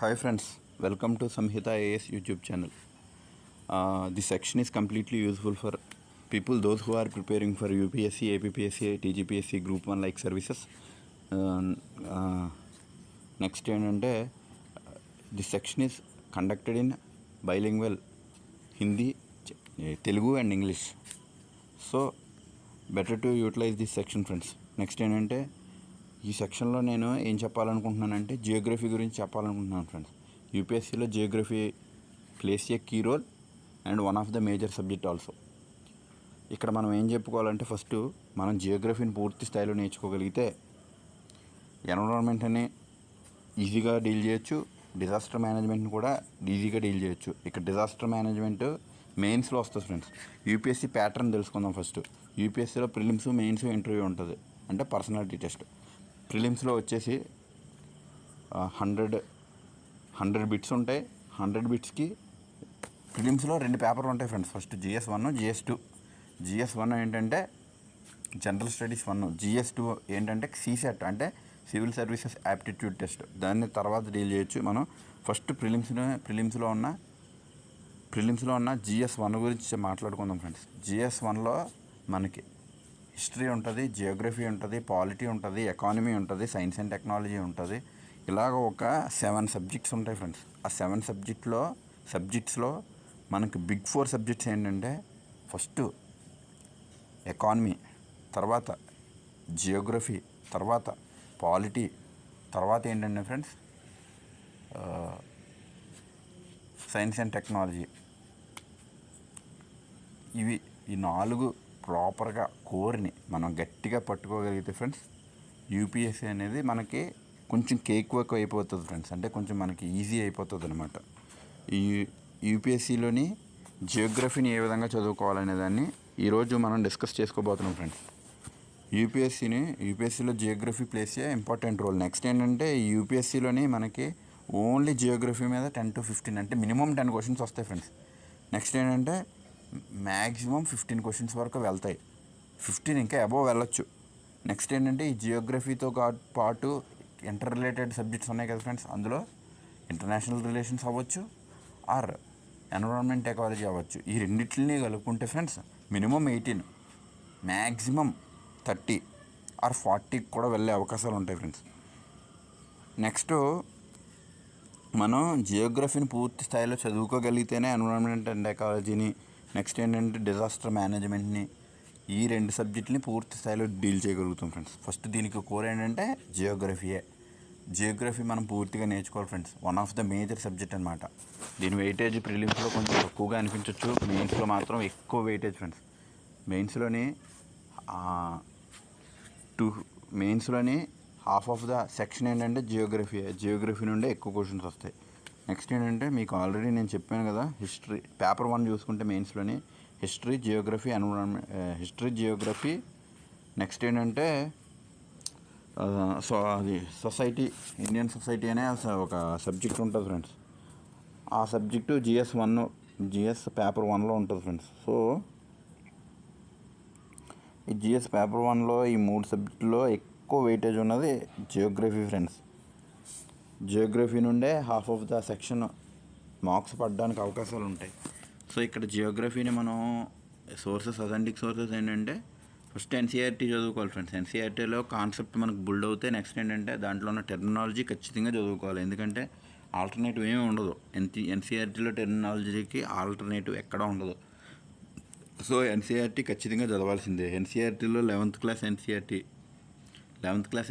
Hi friends, welcome to Samhita AS YouTube channel. This section is completely useful for people those who are preparing for UPSC, APPSC, TGPSC Group 1 like services. Next ఏంటంటే this section is conducted in bilingual Hindi, Telugu and English. So better to utilize this section friends. Next ఏంటంటే ఈ సెక్షన్లో నేను ఏం చెప్పాలనుకుంటున్నానంటే geography గురించి చెప్పాలనుకుంటున్నాను friends. యూపీఎస్సీలో geography plays a key role and one of the major subject also. ఇక్కడ మనం ఏం చెప్పుకోవాలంటే ఫస్ట్ మనం జియోగ్రఫీని పూర్తి స్థాయిలో నేర్చుకోగలిగితే ఎన్విరాన్మెంట్ని ఈజీగా డీల్ చేయొచ్చు, డిజాస్టర్ మేనేజ్మెంట్ని కూడా ఈజీగా డీల్ చేయొచ్చు. ఇక్కడ డిజాస్టర్ మేనేజ్మెంట్ మెయిన్స్లో వస్తుంది ఫ్రెండ్స్. యూపీఎస్సీ ప్యాటర్న్ తెలుసుకుందాం ఫస్ట్. యూపీఎస్సీలో ప్రిలిమ్స్, మెయిన్స్, ఇంటర్వ్యూ ఉంటుంది, అంటే పర్సనాలిటీ టెస్ట్. ప్రిలిమ్స్లో వచ్చేసి 100 బిట్స్ ఉంటాయి. 100 బిట్స్కి ప్రిలిమ్స్లో 2 పేపర్లు ఉంటాయి friends. First GS1, GS2. GS1 ఏంటంటే జనరల్ స్టడీస్ 1, GS2 ఏంటంటే CSAT అంటే సివిల్ సర్వీసెస్ యాప్టిట్యూడ్ టెస్ట్. దాన్ని తర్వాత డీల్ చేయొచ్చు. మనం ఫస్ట్ ప్రిలిమ్స్లో ఉన్న GS1 గురించి మాట్లాడుకుందాం ఫ్రెండ్స్. GS1లో మనకి హిస్టరీ ఉంటుంది, జియోగ్రఫీ ఉంటుంది, పాలిటీ ఉంటుంది, ఎకానమీ ఉంటుంది, సైన్స్ అండ్ టెక్నాలజీ ఉంటుంది. ఇలాగ ఒక 7 సబ్జెక్ట్స్ ఉంటాయి ఫ్రెండ్స్. ఆ 7 సబ్జెక్ట్స్లో మనకి బిగ్ 4 సబ్జెక్ట్స్ ఏంటంటే ఫస్ట్ ఎకానమీ, తర్వాత జియోగ్రఫీ, తర్వాత పాలిటీ, తర్వాత ఏంటంటే ఫ్రెండ్స్ సైన్స్ అండ్ టెక్నాలజీ. ఈ 4 ప్రాపర్గా కోర్ని మనం గట్టిగా పట్టుకోగలిగితే ఫ్రెండ్స్ యూపీఎస్సీ అనేది మనకి కొంచెం కేక్ వర్క్ అయిపోతుంది ఫ్రెండ్స్. అంటే కొంచెం మనకి ఈజీ అయిపోతుంది అనమాట. ఈ యూపీఎస్సీలోని జియోగ్రఫీని ఏ విధంగా చదువుకోవాలనే దాన్ని ఈరోజు మనం డిస్కస్ చేసుకోబోతున్నాం ఫ్రెండ్స్. యూపీఎస్సీలో జియోగ్రఫీ ప్లేస్ ఏ ఇంపార్టెంట్ రోల్. నెక్స్ట్ ఏంటంటే ఈ యూపీఎస్సీలోని మనకి ఓన్లీ జియోగ్రఫీ మీద 10 to 15 అంటే మినిమం 10 క్వశ్చన్స్ వస్తాయి ఫ్రెండ్స్. నెక్స్ట్ ఏంటంటే మ్యాక్సిమం 15 క్వశ్చన్స్ వరకు వెళ్తాయి. 15 ఇంకా అబోవ్ వెళ్ళొచ్చు. నెక్స్ట్ ఏంటంటే ఈ జియోగ్రఫీతో పాటు ఇంటర్ రిలేటెడ్ సబ్జెక్ట్స్ ఉన్నాయి కదా ఫ్రెండ్స్. అందులో ఇంటర్నేషనల్ రిలేషన్స్ అవ్వచ్చు ఆర్ ఎన్విరాన్మెంట్ ఎకాలజీ అవ్వచ్చు. ఈ రెండింటిని కలుపుకుంటే ఫ్రెండ్స్ మినిమం 18, మ్యాక్సిమం 30 ఆర్ 40 కూడా వెళ్ళే అవకాశాలు ఉంటాయి ఫ్రెండ్స్. నెక్స్ట్ మనం జియోగ్రఫీని పూర్తి స్థాయిలో చదువుకోగలిగితేనే ఎన్విరాన్మెంట్ అండ్ ఎకాలజీని, నెక్స్ట్ ఏంటంటే డిజాస్టర్ మేనేజ్మెంట్ని, ఈ 2 సబ్జెక్టుని పూర్తి స్థాయిలో డీల్ చేయగలుగుతాం ఫ్రెండ్స్. ఫస్ట్ దీనికి కోర్ ఏంటంటే జియోగ్రఫీయే. జియోగ్రఫీ మనం పూర్తిగా నేర్చుకోవాలి friends. One of the major subject అనమాట. దీని వెయిటేజ్ ప్రిలిమ్స్లో కొంచెం తక్కువగా అనిపించవచ్చు, మెయిన్స్లో మాత్రం ఎక్కువ వెయిటేజ్ ఫ్రెండ్స్. మెయిన్స్లోని హాఫ్ ఆఫ్ ద సెక్షన్ ఏంటంటే జియోగ్రఫీ నుండే ఎక్కువ క్వశ్చన్స్ వస్తాయి. నెక్స్ట్ ఏంటంటే మీకు ఆల్రెడీ నేను చెప్పాను కదా, హిస్టరీ పేపర్ 1 చూసుకుంటే మెయిన్స్లోని హిస్టరీ, జియోగ్రఫీ, జియోగ్రఫీ. నెక్స్ట్ ఏంటంటే అది సొసైటీ, ఇండియన్ సొసైటీ అనే ఒక సబ్జెక్ట్ ఉంటుంది ఫ్రెండ్స్. ఆ సబ్జెక్టు GS పేపర్ 1లో ఉంటుంది ఫ్రెండ్స్. సో ఈ GS పేపర్ 1లో ఈ 3 సబ్జెక్టులో ఎక్కువ వెయిటేజ్ ఉన్నది జియోగ్రఫీ ఫ్రెండ్స్. జియోగ్రఫీ నుండే half of the section marks పడడానికి అవకాశాలు ఉంటాయి. సో ఇక్కడ జియోగ్రఫీని మనం అథెంటిక్ సోర్సెస్ ఏంటంటే ఫస్ట్ NCERT చదువుకోవాలి ఫ్రెండ్స్. NCERTలో కాన్సెప్ట్ మనకు బిల్డ్ అవుతే నెక్స్ట్ ఏంటంటే దాంట్లో ఉన్న టెర్మినాలజీ ఖచ్చితంగా చదువుకోవాలి. ఎందుకంటే ఆల్టర్నేటివ్ ఏమీ ఉండదు. NCERTలో టెర్మినాలజీకి ఆల్టర్నేటివ్ ఎక్కడా ఉండదు. సో NCERT ఖచ్చితంగా చదవాల్సిందే. NCERTలో 11th class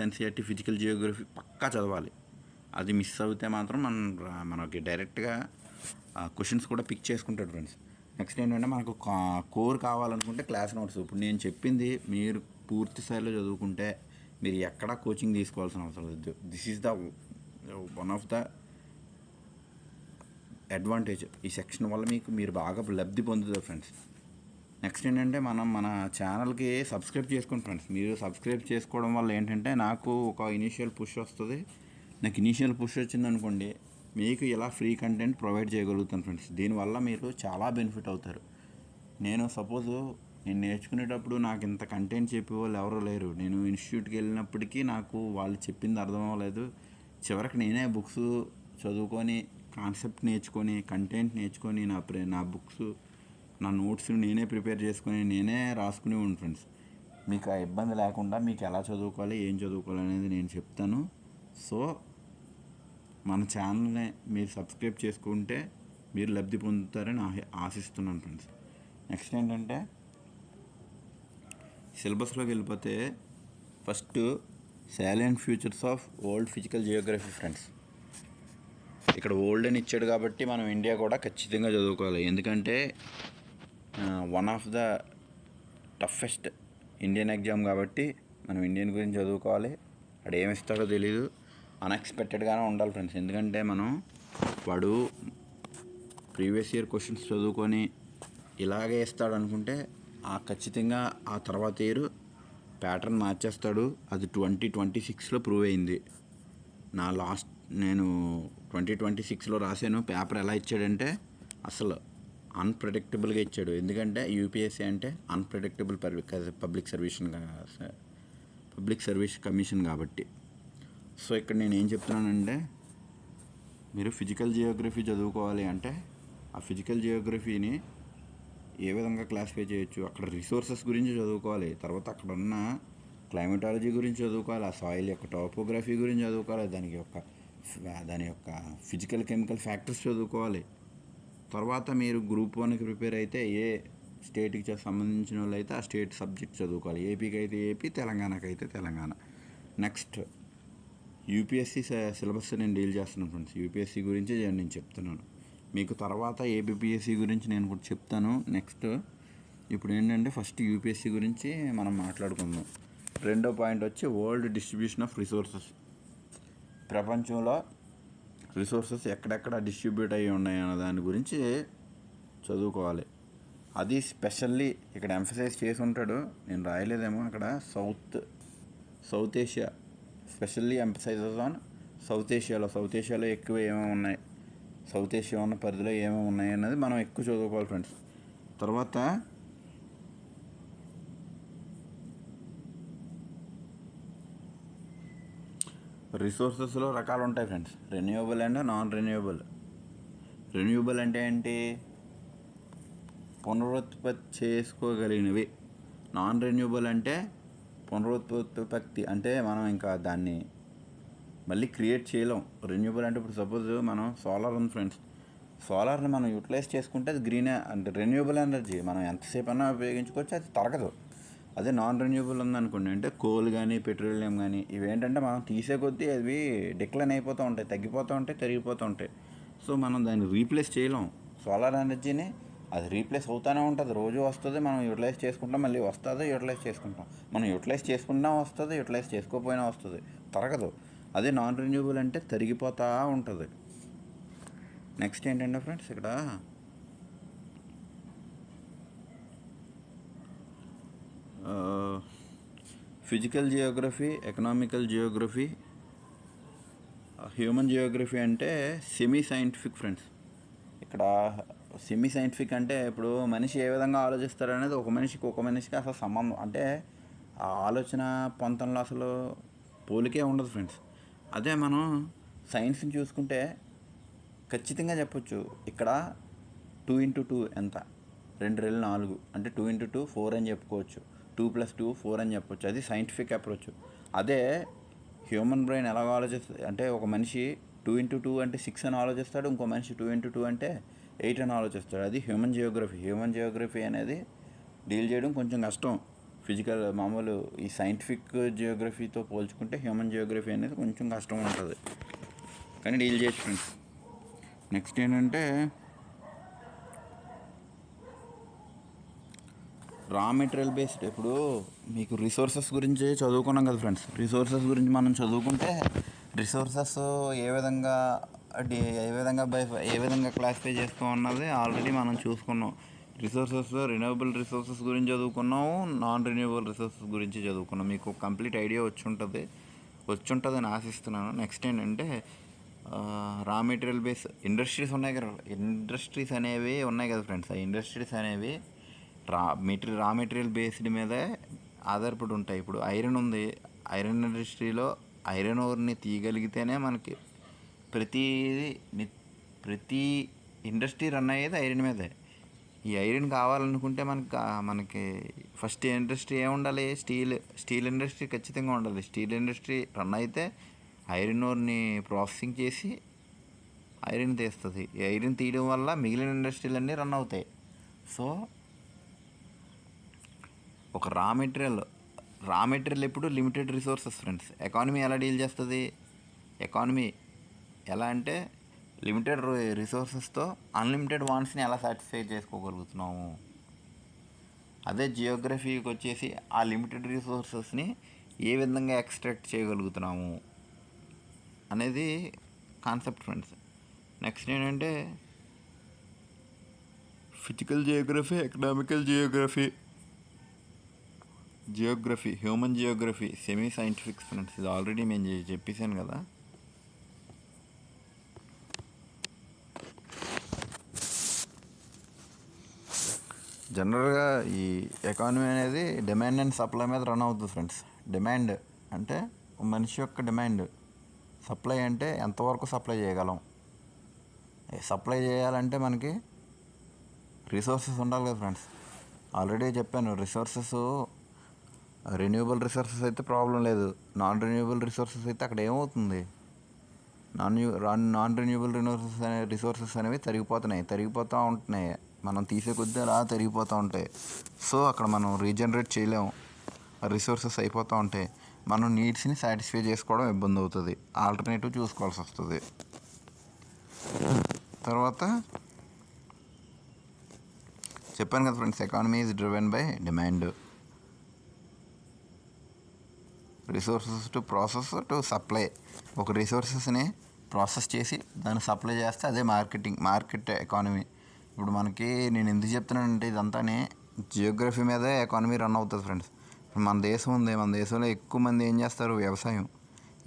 NCERT physical geography పక్కా చదవాలి. అది మిస్ అవుతే మాత్రం మనకి డైరెక్ట్గా క్వశ్చన్స్ కూడా పిక్ చేసుకుంటాడు ఫ్రెండ్స్. నెక్స్ట్ ఏంటంటే మనకు కోర్ కావాలనుకుంటే క్లాస్ నోట్స్. ఇప్పుడు నేను చెప్పింది మీరు పూర్తి స్థాయిలో చదువుకుంటే మీరు ఎక్కడా కోచింగ్ తీసుకోవాల్సిన అవసరం లేదు. This is the one of the advantage. ఈ సెక్షన్ వల్ల మీరు బాగా లబ్ధి పొందుతారు ఫ్రెండ్స్. నెక్స్ట్ ఏంటంటే మన ఛానల్కి సబ్స్క్రైబ్ చేసుకోండి ఫ్రెండ్స్. మీరు సబ్స్క్రైబ్ చేసుకోవడం వల్ల ఏంటంటే నాకు ఒక ఇనీషియల్ పుష్ వస్తుంది. నాకు ఇనీషియల్ పుష్ వచ్చిందనుకోండి, మీకు ఇలా ఫ్రీ కంటెంట్ ప్రొవైడ్ చేయగలుగుతాను ఫ్రెండ్స్. దీనివల్ల మీరు చాలా బెనిఫిట్ అవుతారు. నేను నేర్చుకునేటప్పుడు నాకు ఇంత కంటెంట్ చెప్పేవాళ్ళు ఎవరూ లేరు. నేను ఇన్స్టిట్యూట్కి వెళ్ళినప్పటికీ నాకు వాళ్ళు చెప్పింది అర్థం అవ్వలేదు. చివరికి నేనే బుక్స్ చదువుకొని కాన్సెప్ట్ నేర్చుకొని కంటెంట్ నేర్చుకొని నా బుక్స్ నా నోట్స్ నేనే ప్రిపేర్ చేసుకొని నేనే రాసుకుని ఉంటాను ఫ్రెండ్స్. మీకు ఆ ఇబ్బంది లేకుండా మీకు ఎలా చదువుకోవాలి ఏం చదువుకోవాలి అనేది నేను చెప్తాను. సో మన ఛానల్ని మీరు సబ్స్క్రైబ్ చేసుకుంటే మీరు లబ్ధి పొందుతారని ఆశిస్తున్నాను ఫ్రెండ్స్. నెక్స్ట్ ఏంటంటే సిలబస్లోకి వెళ్ళిపోతే first salient features of world physical Geography friends. ఇక్కడ వరల్డ్ అని ఇచ్చాడు కాబట్టి మనం ఇండియా కూడా ఖచ్చితంగా చదువుకోవాలి. ఎందుకంటే one of the toughest Indian exam కాబట్టి మనం ఇండియన్ గురించి చదువుకోవాలి. వాడు ఏమి ఇస్తాడో తెలీదు, అన్ఎక్స్పెక్టెడ్గానే ఉండాలి ఫ్రెండ్స్. ఎందుకంటే వాడు ప్రీవియస్ ఇయర్ క్వశ్చన్స్ చదువుకొని ఇలాగే ఇస్తాడు అనుకుంటే ఖచ్చితంగా ఆ తర్వాత ఇయర్ ప్యాటర్న్ మార్చేస్తాడు. అది 2026లో ప్రూవ్ అయింది. నేను 2026లో రాశాను. పేపర్ ఎలా ఇచ్చాడంటే అసలు అన్ప్రెడిక్టబుల్గా ఇచ్చాడు. ఎందుకంటే యూపీఎస్సీ అంటే అన్ప్రెడిక్టబుల్ పబ్లిక్ సర్వీస్ కమిషన్ కాబట్టి. సో ఇక్కడ నేను ఏం చెప్తున్నానంటే మీరు ఫిజికల్ జియోగ్రఫీ చదువుకోవాలి అంటే ఆ ఫిజికల్ జియోగ్రఫీని ఏ విధంగా క్లాసిఫై చేయొచ్చు, అక్కడ రిసోర్సెస్ గురించి చదువుకోవాలి, తర్వాత అక్కడ ఉన్న క్లైమటాలజీ గురించి చదువుకోవాలి, ఆ సాయిల్ యొక్క టోపోగ్రఫీ గురించి చదువుకోవాలి, దాని యొక్క ఫిజికల్ కెమికల్ ఫ్యాక్టర్స్ చదువుకోవాలి. తర్వాత మీరు గ్రూప్ 1కి ప్రిపేర్ అయితే ఏ స్టేట్కి సంబంధించిన వాళ్ళు అయితే ఆ స్టేట్ సబ్జెక్ట్ చదువుకోవాలి. ఏపీకి అయితే ఏపీ, తెలంగాణకి అయితే తెలంగాణ. నెక్స్ట్ యూపీఎస్సీ సిలబస్ నేను డీల్ చేస్తున్నాను ఫ్రెండ్స్. యూపీఎస్సీ గురించి నేను చెప్తున్నాను మీకు. తర్వాత ఏబిపిఎస్సీ గురించి నేను కూడా చెప్తాను నెక్స్ట్. ఇప్పుడు ఏంటంటే ఫస్ట్ యూపీఎస్సీ గురించి మనం మాట్లాడుకుందాం. రెండో పాయింట్ వచ్చి వరల్డ్ డిస్ట్రిబ్యూషన్ ఆఫ్ రిసోర్సెస్. ప్రపంచంలో రిసోర్సెస్ ఎక్కడెక్కడ డిస్ట్రిబ్యూట్ అయ్యి ఉన్నాయి అన్న దాని గురించి చదువుకోవాలి. అది స్పెషల్లీ ఇక్కడ ఎంఫసైజ్ చేసి ఉంటాడు, నేను రాయలేదేమో. అక్కడ South Asia specially emphasises on South ఏషియాలో ఎక్కువ ఏమేమి ఉన్నాయి, సౌత్ ఏషియా ఉన్న పరిధిలో ఏమేమి ఉన్నాయి అన్నది మనం ఎక్కువ చదువుకోవాలి ఫ్రెండ్స్. తర్వాత రిసోర్సెస్లో రకాలు ఉంటాయి friends. Renewable and non renewable. Renewable అంటే ఏంటి? పునరుత్పత్తి చేసుకోగలిగినవి. నాన్ రెన్యూవబుల్ అంటే పునరుత్పత్తి అంటే మనం ఇంకా దాన్ని మళ్ళీ క్రియేట్ చేయలేం. రెన్యూవబుల్ అంటే ఇప్పుడు సపోజ్ మనం సోలార్ ఉంది ఫ్రెండ్స్, సోలార్ని మనం యూటిలైజ్ చేసుకుంటే అది గ్రీన్ అంటే రెన్యూవబుల్ ఎనర్జీ, మనం ఎంతసేపు అన్నా ఉపయోగించుకోవచ్చు, అది తరగదు. అదే నాన్ రెన్యూవబుల్ ఉందనుకోండి, అంటే కోల్ కానీ పెట్రోలియం కానీ ఇవేంటంటే మనం తీసే కొద్దీ అవి డిక్లైన్ అయిపోతూ ఉంటాయి, తగ్గిపోతూ ఉంటాయి, తరిగిపోతూ ఉంటాయి. సో మనం దాన్ని రీప్లేస్ చేయలేం. సోలార్ ఎనర్జీని అది రీప్లేస్ అవుతూనే ఉంటుంది, రోజు వస్తుంది, మనం యూటిలైజ్ చేసుకుంటాం, మళ్ళీ వస్తుంది, యూటిలైజ్ చేసుకుంటాం. మనం యూటిలైజ్ చేసుకున్నా వస్తుంది, యూటిలైజ్ చేసుకోకపోయినా వస్తుంది, తరగదు. అదే నాన్ రెన్యూవబుల్ అంటే తరిగిపోతూ ఉంటుంది. నెక్స్ట్ ఏంటంటే ఫ్రెండ్స్ ఇక్కడ physical Geography, economical Geography, human Geography అంటే సెమీ సైంటిఫిక్ ఫ్రెండ్స్. ఇక్కడ సెమీ సైంటిఫిక్ అంటే ఇప్పుడు మనిషి ఏ విధంగా ఆలోచిస్తారు అనేది ఒక మనిషికి అసలు సంబంధం అంటే ఆ ఆలోచన పొంతంలో అసలు పోలికే ఉండదు ఫ్రెండ్స్. అదే మనం సైన్స్ని చూసుకుంటే ఖచ్చితంగా చెప్పొచ్చు. ఇక్కడ 2x2 ఎంత, 2 × 4 అంటే 2x2 4 అని చెప్పుకోవచ్చు, 2+2 4 అని చెప్పొచ్చు. అది సైంటిఫిక్ అప్రోచ్. అదే హ్యూమన్ బ్రెయిన్ ఎలాగ ఆలోచిస్తుంది అంటే ఒక మనిషి 2x2 అంటే 6 అని ఆలోచిస్తాడు, ఇంకో మనిషి 2x2 అంటే 8 అని ఆలోచిస్తాడు. అది హ్యూమన్ జియోగ్రఫీ అనేది డీల్ చేయడం కొంచెం కష్టం. ఫిజికల్ మామూలు ఈ సైంటిఫిక్ జియోగ్రఫీతో పోల్చుకుంటే హ్యూమన్ జియోగ్రఫీ అనేది కొంచెం కష్టం ఉంటుంది, కానీ డీల్ చేయొచ్చు ఫ్రెండ్స్. నెక్స్ట్ ఏంటంటే రా మెటీరియల్ బేస్డ్. ఇప్పుడు మీకు రిసోర్సెస్ గురించి చదువుకున్నాం కదా ఫ్రెండ్స్. రిసోర్సెస్ గురించి మనం చదువుకుంటే రిసోర్సెస్ ఏ విధంగా క్లాసిఫై చేసుకోమన్నది ఆల్రెడీ మనం చూసుకున్నాం. రిసోర్సెస్ రెన్యూవబుల్ రిసోర్సెస్ గురించి చదువుకున్నాము, నాన్ రెన్యూవబుల్ రిసోర్సెస్ గురించి చదువుకున్నాం. మీకు కంప్లీట్ ఐడియా వచ్చి ఉంటుందని ఆశిస్తున్నాను. నెక్స్ట్ ఏంటంటే రా మెటీరియల్ బేస్ ఇండస్ట్రీస్ అనేవి ఉన్నాయి కదా ఫ్రెండ్స్. ఆ ఇండస్ట్రీస్ అనేవి రా మెటీరియల్ బేస్డ్ మీదే ఆధారపడి ఉంటాయి. ఇప్పుడు ఐరన్ ఉంది, ఐరన్ ఇండస్ట్రీలో ఐరన్ ఓర్ని తీయగలిగితేనే మనకి ప్రతిది ప్రతి ఇండస్ట్రీ రన్ అయ్యేది ఐరన్ మీదే. ఈ ఐరన్ కావాలనుకుంటే మనకి ఫస్ట్ ఇండస్ట్రీ ఏముండాలి? స్టీల్ ఇండస్ట్రీ ఖచ్చితంగా ఉండాలి. స్టీల్ ఇండస్ట్రీ రన్ అయితే ఐరన్ ఓర్ని ప్రాసెసింగ్ చేసి ఐరన్ తీస్తుంది. ఈ ఐరన్ తీయడం వల్ల మిగిలిన ఇండస్ట్రీలన్నీ రన్ అవుతాయి. సో ఒక రా మెటీరియల్ ఎప్పుడు లిమిటెడ్ రిసోర్సెస్ ఫ్రెండ్స్. ఎకానమీ ఎలా డీల్ చేస్తుంది? ఎకానమీ ఎలా అంటే లిమిటెడ్ రిసోర్సెస్తో అన్లిమిటెడ్ వాంట్స్ని ఎలా సాటిస్ఫై చేసుకోగలుగుతున్నాము. అదే జియోగ్రఫీకి వచ్చేసి ఆ లిమిటెడ్ రిసోర్సెస్ని ఏ విధంగా ఎక్స్ట్రాక్ట్ చేయగలుగుతున్నాము అనేది కాన్సెప్ట్ ఫ్రెండ్స్. నెక్స్ట్ ఏంటంటే physical Geography, economical Geography, human Geography, semi scientific friends. ఇది ఆల్రెడీ నేను చెప్పేసాను కదా. జనరల్గా ఈ ఎకానమీ అనేది డిమాండ్ అండ్ సప్లై మీద రన్ అవుతుంది ఫ్రెండ్స్. డిమాండ్ అంటే మనిషి యొక్క డిమాండ్, సప్లై అంటే ఎంతవరకు సప్లై చేయగలం. సప్లై చేయాలంటే మనకి రిసోర్సెస్ ఉండాలి కదా ఫ్రెండ్స్. ఆల్రెడీ చెప్పాను, రిసోర్సెస్ రెన్యూబుల్ రిసోర్సెస్ అయితే ప్రాబ్లం లేదు. నాన్ రెన్యూబుల్ రిసోర్సెస్ అయితే అక్కడ ఏమవుతుంది? నాన్ రెన్యూబుల్ రిసోర్సెస్ అనేవి తరిగిపోతూ ఉంటున్నాయి. మనం తీసే కొద్దీ అలా తరిగిపోతూ ఉంటాయి. సో అక్కడ మనం రీజనరేట్ చేయలేము, రిసోర్సెస్ అయిపోతూ ఉంటాయి. మనం నీడ్స్ని సాటిస్ఫై చేసుకోవడం ఇబ్బంది అవుతుంది. ఆల్టర్నేటివ్ చూసుకోవాల్సి వస్తుంది. తర్వాత చెప్పాను కదా friends, economy is driven by demand, resources to process to supply. ఒక రిసోర్సెస్ని ప్రాసెస్ చేసి దాన్ని సప్లై చేస్తే అదే మార్కెట్ ఎకానమీ. ఇప్పుడు మనకి నేను ఎందుకు చెప్తున్నానంటే ఇదంతానే జియోగ్రఫీ మీదే ఎకానమీ రన్ అవుతుంది ఫ్రెండ్స్. ఇప్పుడు మన దేశం ఉంది, మన దేశంలో ఎక్కువ మంది ఏం చేస్తారు? వ్యవసాయం.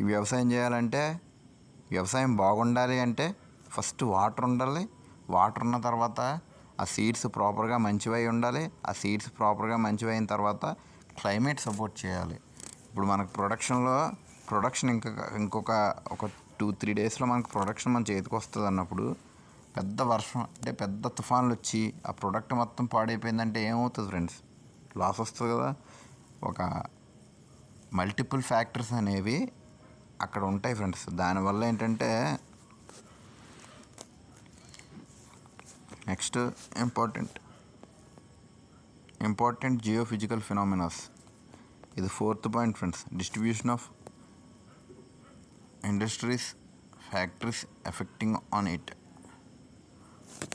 ఈ వ్యవసాయం చేయాలంటే, వ్యవసాయం బాగుండాలి అంటే ఫస్ట్ వాటర్ ఉండాలి. వాటర్ ఉన్న తర్వాత ఆ సీడ్స్ ప్రాపర్గా మంచివై ఉండాలి. ఆ సీడ్స్ ప్రాపర్గా మంచివైన తర్వాత క్లైమేట్ సపోర్ట్ చేయాలి. ఇప్పుడు మనకు ప్రొడక్షన్ ఇంకొక 2-3 డేస్లో మనకు ప్రొడక్షన్ మన చేతికి వస్తుంది అన్నప్పుడు పెద్ద వర్షం అంటే పెద్ద తుఫాన్లు వచ్చి ఆ ప్రొడక్ట్ మొత్తం పాడైపోయిందంటే ఏమవుతుంది ఫ్రెండ్స్? లాస్ వస్తుంది కదా. ఒక మల్టిపుల్ ఫ్యాక్టర్స్ అనేవి అక్కడ ఉంటాయి ఫ్రెండ్స్. దానివల్ల ఏంటంటే నెక్స్ట్ ఇంపార్టెంట్ జియోఫిజికల్ ఫినామినాస్. ఇది 4th point friends. Distribution of industries, factories affecting on it.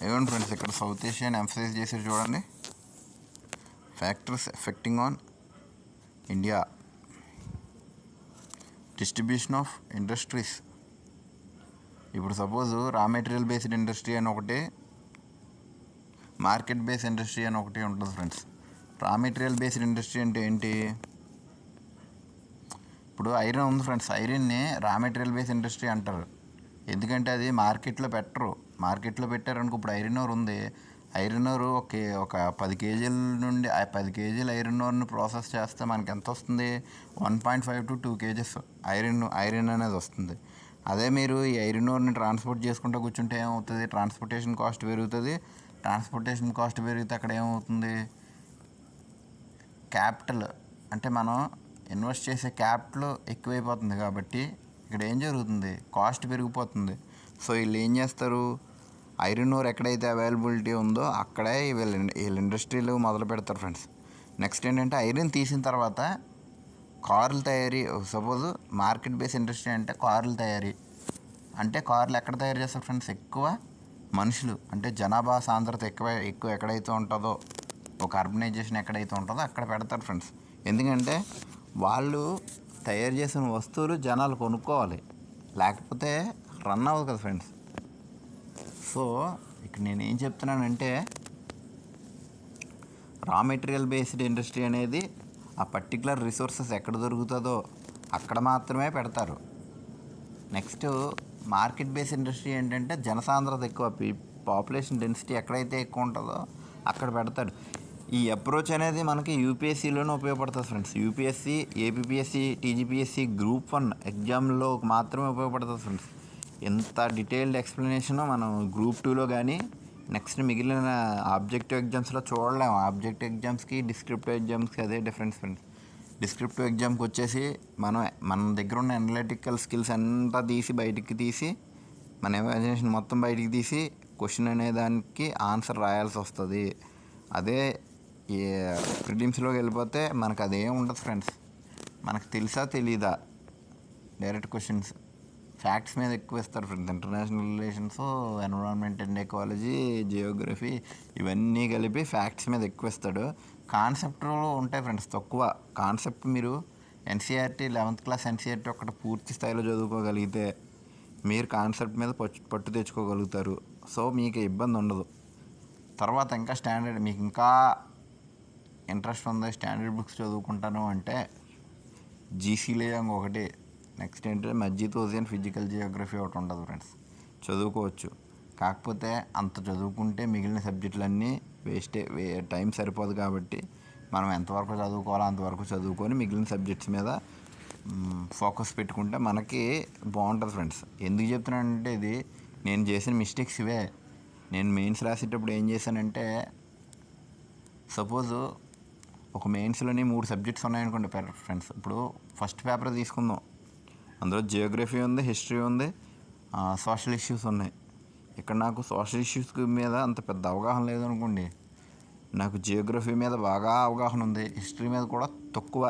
ఏమండి ఫ్రెండ్స్, ఇక్కడ సౌత్ ఏషియాని ఎంఫసైజ్ చేశారు చూడండి. Factories affecting on India, distribution of industries. ఇప్పుడు suppose raw material based industry అని ఒకటి, మార్కెట్ బేస్డ్ ఇండస్ట్రీ అని ఒకటి ఉంటుంది ఫ్రెండ్స్. రా మెటీరియల్ బేస్డ్ ఇండస్ట్రీ అంటే ఏంటి? ఇప్పుడు ఐరన్ ఉంది ఫ్రెండ్స్, ఐరన్ని రా మెటీరియల్ బేస్డ్ ఇండస్ట్రీ అంటారు. ఎందుకంటే అది మార్కెట్లో పెట్టారనుకో. ఇప్పుడు ఐరన్ ఓర్ ఉంది, ఐరన్ ఓర్ ఒక 10 కేజీల నుండి 10 కేజీల ఐరన్ ఓర్ని ప్రాసెస్ చేస్తే మనకి ఎంత వస్తుంది? 1.5 to 2 kgs ఐరన్ అనేది వస్తుంది. అదే మీరు ఈ ఐరన్ ఓర్ని ట్రాన్స్పోర్ట్ చేసుకుంటూ కూర్చుంటే ఏమవుతుంది? ట్రాన్స్పోర్టేషన్ కాస్ట్ పెరుగుతుంది. ట్రాన్స్పోర్టేషన్ కాస్ట్ పెరిగితే అక్కడ ఏమవుతుంది? క్యాపిటల్ అంటే మనం ఇన్వెస్ట్ చేసే క్యాపిటల్ ఎక్కువైపోతుంది. కాబట్టి ఇక్కడ ఏం జరుగుతుంది? కాస్ట్ పెరిగిపోతుంది. సో వీళ్ళు ఏం చేస్తారు? ఐరన్ ఓర్ ఎక్కడైతే అవైలబిలిటీ ఉందో అక్కడే వీళ్ళ ఇండస్ట్రీలు మొదలు పెడతారు ఫ్రెండ్స్. నెక్స్ట్ ఏంటంటే ఐరన్ తీసిన తర్వాత కార్లు తయారీ. సపోజ్ మార్కెట్ బేస్ ఇండస్ట్రీ అంటే కార్లు తయారీ. అంటే కార్లు ఎక్కడ తయారు చేస్తారు ఫ్రెండ్స్? ఎక్కువ మనుషులు అంటే జనాభా సాంద్రత ఎక్కువ ఎక్కడైతే ఉంటుందో, ఒక అర్బనైజేషన్ ఎక్కడైతే ఉంటుందో అక్కడ పెడతారు ఫ్రెండ్స్. ఎందుకంటే వాళ్ళు తయారు చేసిన వస్తువులు జనాలు కొనుక్కోవాలి, లేకపోతే రన్ అవ్వదు కదా ఫ్రెండ్స్. సో ఇక్కడ నేను ఏం చెప్తున్నానంటే రా మెటీరియల్ బేస్డ్ ఇండస్ట్రీ అనేది ఆ పర్టికులర్ రిసోర్సెస్ ఎక్కడ దొరుకుతుందో అక్కడ మాత్రమే పెడతారు. నెక్స్ట్ మార్కెట్ బేస్డ్ ఇండస్ట్రీ ఏంటంటే జనసాంద్రత ఎక్కువ, పాపులేషన్ డెన్సిటీ ఎక్కడైతే ఎక్కువ ఉంటుందో అక్కడ పెడతారు. ఈ అప్రోచ్ అనేది మనకి యూపీఎస్సీలోనే ఉపయోగపడుతుంది friends. UPSC, APPSC, TGPSC group 1 ఎగ్జామ్లో మాత్రమే ఉపయోగపడుతుంది ఫ్రెండ్స్. ఇంత డీటెయిల్డ్ ఎక్స్ప్లెనేషన్ మనం గ్రూప్ 2లో కానీ నెక్స్ట్ మిగిలిన ఆబ్జెక్టివ్ ఎగ్జామ్స్లో చూడలేము. ఆబ్జెక్టివ్ ఎగ్జామ్స్కి డిస్క్రిప్టివ్ ఎగ్జామ్స్కి అదే డిఫరెన్స్ ఫ్రెండ్స్. డిస్క్రిప్టివ్ ఎగ్జామ్కి వచ్చేసి మన దగ్గర ఉన్న అనలిటికల్ స్కిల్స్ అంతా బయటికి తీసి మన ఇమాజినేషన్ మొత్తం బయటికి తీసి క్వశ్చన్ అనే దానికి ఆన్సర్ రాయాల్సి వస్తుంది. అదే ఈ ప్రిలిమ్స్లోకి వెళ్ళిపోతే మనకు అదేం ఉండదు ఫ్రెండ్స్. మనకు తెలుసా తెలీదా డైరెక్ట్ క్వశ్చన్స్, ఫ్యాక్ట్స్ మీద ఎక్కువ ఇస్తారు friends. International relations, environment and ecology, Geography ఇవన్నీ కలిపి ఫ్యాక్ట్స్ మీద ఎక్కువ ఇస్తాడు. కాన్సెప్ట్లో ఉంటాయి ఫ్రెండ్స్ తక్కువ. కాన్సెప్ట్ మీరు ఎన్సీఆర్టీ 11th క్లాస్ ఎన్సీఆర్టీ ఒకటి పూర్తి స్థాయిలో చదువుకోగలిగితే మీరు కాన్సెప్ట్ మీద పట్టు తెచ్చుకోగలుగుతారు. సో మీకు ఇబ్బంది ఉండదు. తర్వాత ఇంకా స్టాండర్డ్, మీకు ఇంకా ఇంట్రెస్ట్ ఉంది స్టాండర్డ్ బుక్స్ చదువుకుంటాను అంటే జీసీ లేయంగా ఒకటి, నెక్స్ట్ ఏంటంటే మజ్జిద్ ఫిజికల్ జియోగ్రఫీ ఒకటి ఉంటుంది ఫ్రెండ్స్, చదువుకోవచ్చు. కాకపోతే అంత చదువుకుంటే మిగిలిన సబ్జెక్టులన్నీ వేస్టే, టైం సరిపోదు. కాబట్టి మనం ఎంతవరకు చదువుకోవాలో అంతవరకు చదువుకొని మిగిలిన సబ్జెక్ట్స్ మీద ఫోకస్ పెట్టుకుంటే మనకి బాగుంటుంది ఫ్రెండ్స్. ఎందుకు చెప్తున్నానంటే ఇది నేను చేసిన మిస్టేక్స్ ఇవే. నేను మెయిన్స్ రాసేటప్పుడు ఏం చేశానంటే, సపోజ్ ఒక మెయిన్స్లోని 3 సబ్జెక్ట్స్ ఉన్నాయనుకోండి ఫ్రెండ్స్. ఇప్పుడు ఫస్ట్ పేపర్ తీసుకుందాం, అందులో జియోగ్రఫీ ఉంది, హిస్టరీ ఉంది, సోషల్ ఇష్యూస్ ఉన్నాయి. ఇక్కడ నాకు సోషల్ ఇష్యూస్ మీద అంత పెద్ద అవగాహన లేదనుకోండి, నాకు జియోగ్రఫీ మీద బాగా అవగాహన ఉంది, హిస్టరీ మీద కూడా తక్కువ.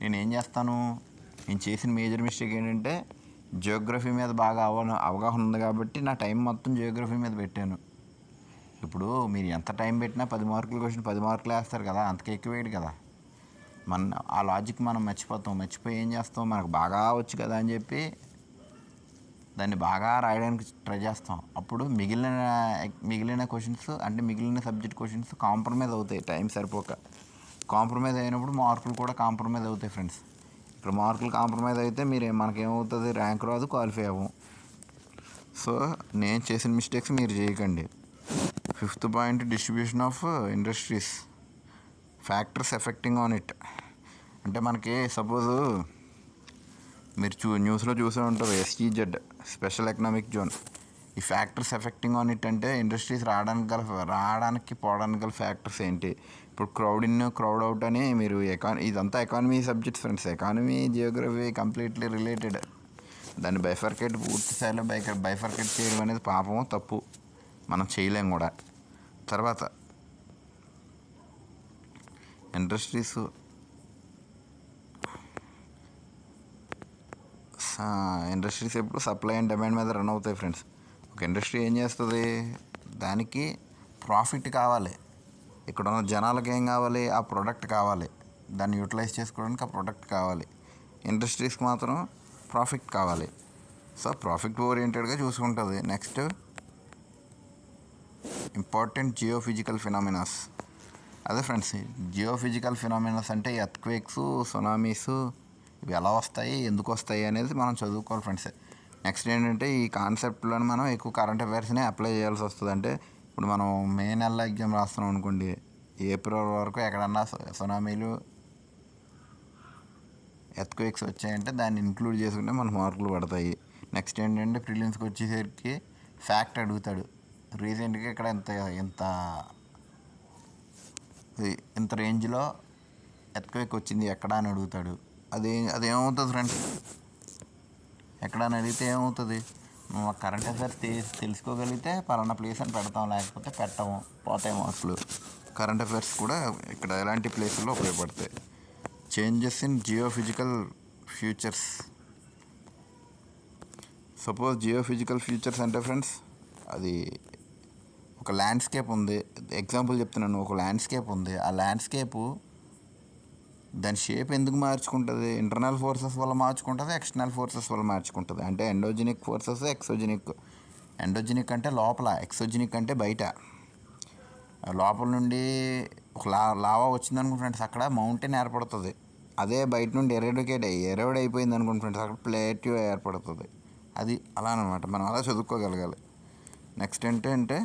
నేను ఏం చేస్తాను, నేను చేసిన మేజర్ మిస్టేక్ ఏంటంటే జియోగ్రఫీ మీద బాగా అవగాహన ఉంది కాబట్టి నా టైం మొత్తం జియోగ్రఫీ మీద పెట్టాను. ఇప్పుడు మీరు ఎంత టైం పెట్టినా 10 మార్కుల క్వశ్చన్ 10 మార్కులు వేస్తారు కదా, అంతకు ఎక్కువ వేయడు కదా. ఆ లాజిక్ మనం మర్చిపోయి ఏం చేస్తాం, మనకు బాగా వచ్చు కదా అని చెప్పి దాన్ని బాగా రాయడానికి ట్రై చేస్తాం. అప్పుడు మిగిలిన క్వశ్చన్స్ అంటే మిగిలిన సబ్జెక్ట్ క్వశ్చన్స్ కాంప్రమైజ్ అవుతాయి టైం సరిపోక. కాంప్రమైజ్ అయినప్పుడు మార్కులు కూడా కాంప్రమైజ్ అవుతాయి ఫ్రెండ్స్. ఇక్కడ మార్కులు కాంప్రమైజ్ అయితే మనకేమవుతుంది, ర్యాంక్ రాదు, క్వాలిఫై అవ్వం. సో నేను చేసిన మిస్టేక్స్ మీరు చేయకండి. 5th point, distribution of industries, factors effecting on it. అంటే మనకి సపోజ్ మీరు న్యూస్లో చూసే ఉంటారు, SEZ స్పెషల్ ఎకనామిక్ జోన్. ఈ ఫ్యాక్టర్స్ ఎఫెక్టింగ్ ఆన్ ఇట్ అంటే ఇండస్ట్రీస్ రావడానికి పోవడానికి గల ఫ్యాక్టర్స్ ఏంటి. ఇప్పుడు క్రౌడ్ ఇన్, క్రౌడ్ అవుట్ అని మీరు ఇదంతా economy subjects friends. Economy, Geography completely related. దాన్ని పూర్తి స్థాయిలో బైఫర్కేట్ చేయడం అనేది పాపం, తప్పు, మనం చేయలేం కూడా. తర్వాత ఇండస్ట్రీస్ ఎప్పుడు సప్లై అండ్ డిమాండ్ మీద రన్ అవుతాయి ఫ్రెండ్స్. ఒక ఇండస్ట్రీ ఏం చేస్తుంది, దానికి ప్రాఫిట్ కావాలి, ఇక్కడ ఉన్న జనాలకి ఏం కావాలి, ఆ ప్రోడక్ట్ కావాలి, దాన్ని యూటిలైజ్ చేసుకోవడానికి ఆ ప్రోడక్ట్ కావాలి. ఇండస్ట్రీస్కి మాత్రం ప్రాఫిట్ కావాలి. సో ప్రాఫిట్ ఓరియంటెడ్గా చూసుకుంటుంది. Next important geophysical phenomenas. అదే ఫ్రెండ్స్, జియోఫిజికల్ ఫినామినాస్ అంటే ఎర్త్క్వేక్స్, సునామీస్ ఇవి ఎలా వస్తాయి, ఎందుకు వస్తాయి అనేది మనం చదువుకోవాలి ఫ్రెండ్స్. నెక్స్ట్ ఏంటంటే ఈ కాన్సెప్ట్లో మనం ఎక్కువ కరెంట్ అఫైర్స్ని అప్లై చేయాల్సి వస్తుంది. అంటే ఇప్పుడు మనం మే నెలలో ఎగ్జామ్ రాస్తున్నాం అనుకోండి, ఏప్రిల్ వరకు ఎక్కడన్నా సునామీలు, ఎర్త్క్వేక్స్ వచ్చాయంటే దాన్ని ఇంక్లూడ్ చేసుకుంటే మన మార్కులు పడతాయి. నెక్స్ట్ ఏంటంటే ప్రిలిమ్స్కి వచ్చేసరికి ఫ్యాక్ట్ అడుగుతాడు. రీసెంట్గా ఇక్కడ ఇంత రేంజ్లో ఎర్త్క్వేక్ వచ్చింది ఎక్కడ అని అడుగుతాడు. అదేమవుతుంది ఫ్రెండ్స్, ఎక్కడ అని అడిగితే ఏమవుతుంది, నువ్వు కరెంట్ అఫైర్స్ తెలుసుకోగలిగితే పలానా ప్లేస్ అని పెడతాం, లేకపోతే పెట్టము, పోతాయి మార్కులు. కరెంట్ అఫైర్స్ కూడా ఇక్కడ ఎలాంటి ప్లేసుల్లో ఉపయోగపడతాయి. Changes in geophysical futures. Suppose geophysical futures అంటే ఫ్రెండ్స్, అది ఒక ల్యాండ్స్కేప్ ఉంది, ఎగ్జాంపుల్ చెప్తున్నాను. ఒక ల్యాండ్స్కేప్ ఉంది, ఆ ల్యాండ్స్కేపు దాని షేప్ ఎందుకు మార్చుకుంటుంది, ఇంటర్నల్ ఫోర్సెస్ వల్ల మార్చుకుంటుంది, ఎక్స్టర్నల్ ఫోర్సెస్ వల్ల మార్చుకుంటుంది. అంటే ఎండోజెనిక్ ఫోర్సెస్, ఎక్సోజెనిక్. ఎండోజెనిక్ అంటే లోపల, ఎక్సోజెనిక్ అంటే బయట. లోపల నుండి ఒక లావా వచ్చింది అనుకోండి ఫ్రెండ్స్, అక్కడ మౌంటైన్ ఏర్పడుతుంది. అదే బయట నుండి ఎరోడ్ అయిపోయింది అనుకోండి ఫ్రెండ్స్, అక్కడ ప్లేట్యూ ఏర్పడుతుంది. అది అలా అనమాట, మనం అలా చదువుకోగలగాలి. నెక్స్ట్ ఏంటంటే